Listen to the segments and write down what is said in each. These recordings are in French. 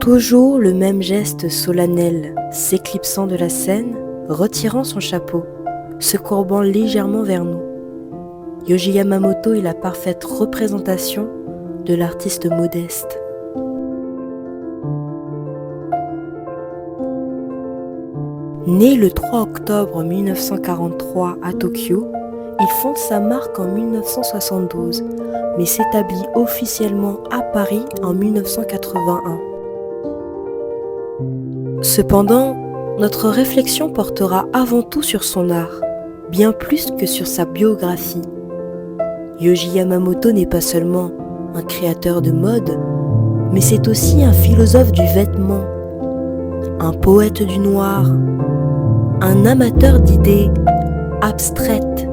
Toujours le même geste solennel, s'éclipsant de la scène, retirant son chapeau, se courbant légèrement vers nous. Yohji Yamamoto est la parfaite représentation de l'artiste modeste. Né le 3 octobre 1943 à Tokyo, il fonde sa marque en 1972, mais s'établit officiellement à Paris en 1981. Cependant, notre réflexion portera avant tout sur son art, bien plus que sur sa biographie. Yohji Yamamoto n'est pas seulement un créateur de mode, mais c'est aussi un philosophe du vêtement, un poète du noir, un amateur d'idées abstraites.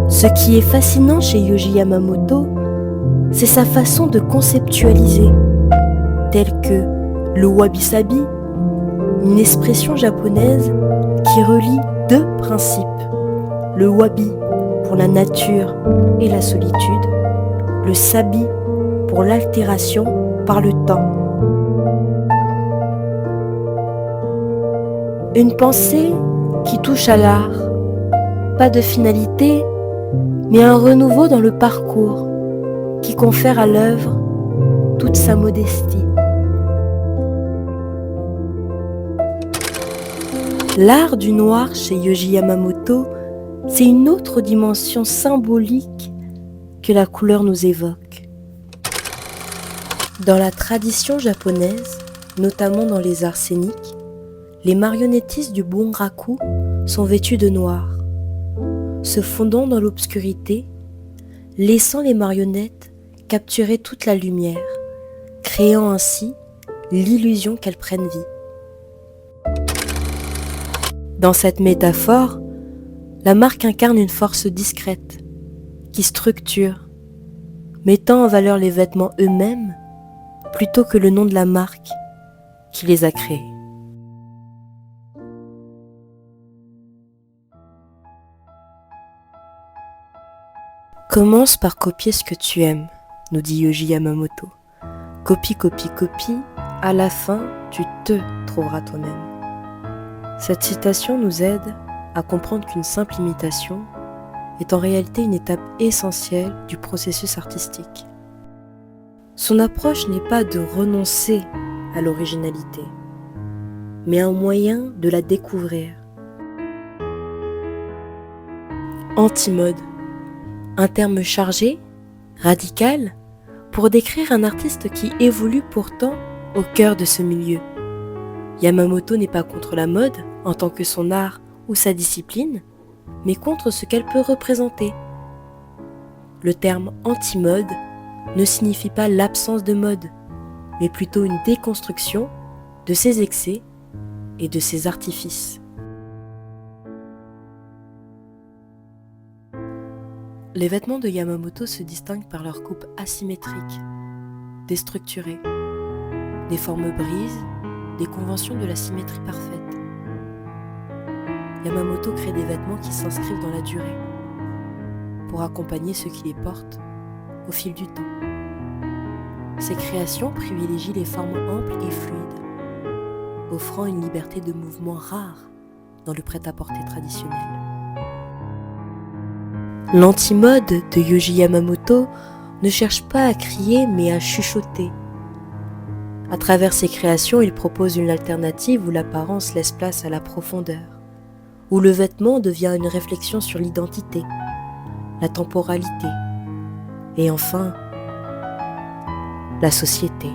Ce qui est fascinant chez Yohji Yamamoto, c'est sa façon de conceptualiser, telle que le wabi-sabi, une expression japonaise qui relie deux principes. Le wabi pour la nature et la solitude, le sabi pour l'altération par le temps. Une pensée qui touche à l'art, pas de finalité, mais un renouveau dans le parcours qui confère à l'œuvre toute sa modestie. L'art du noir chez Yohji Yamamoto, c'est une autre dimension symbolique que la couleur nous évoque. Dans la tradition japonaise, notamment dans les arts scéniques, les marionnettistes du bunraku sont vêtus de noir, se fondant dans l'obscurité, laissant les marionnettes capturer toute la lumière, créant ainsi l'illusion qu'elles prennent vie. Dans cette métaphore, la marque incarne une force discrète, qui structure, mettant en valeur les vêtements eux-mêmes plutôt que le nom de la marque qui les a créés. Commence par copier ce que tu aimes, nous dit Yohji Yamamoto. Copie, copie, copie, à la fin, tu te trouveras toi-même. Cette citation nous aide à comprendre qu'une simple imitation est en réalité une étape essentielle du processus artistique. Son approche n'est pas de renoncer à l'originalité, mais un moyen de la découvrir. Anti-mode, un terme chargé, radical, pour décrire un artiste qui évolue pourtant au cœur de ce milieu. Yamamoto n'est pas contre la mode en tant que son art ou sa discipline, mais contre ce qu'elle peut représenter. Le terme anti-mode ne signifie pas l'absence de mode, mais plutôt une déconstruction de ses excès et de ses artifices. Les vêtements de Yamamoto se distinguent par leur coupe asymétrique, déstructurée, des formes brises, des conventions de la symétrie parfaite. Yamamoto crée des vêtements qui s'inscrivent dans la durée, pour accompagner ceux qui les portent au fil du temps. Ses créations privilégient les formes amples et fluides, offrant une liberté de mouvement rare dans le prêt-à-porter traditionnel. L'anti-mode de Yohji Yamamoto ne cherche pas à crier mais à chuchoter. À travers ses créations, il propose une alternative où l'apparence laisse place à la profondeur, où le vêtement devient une réflexion sur l'identité, la temporalité et enfin la société.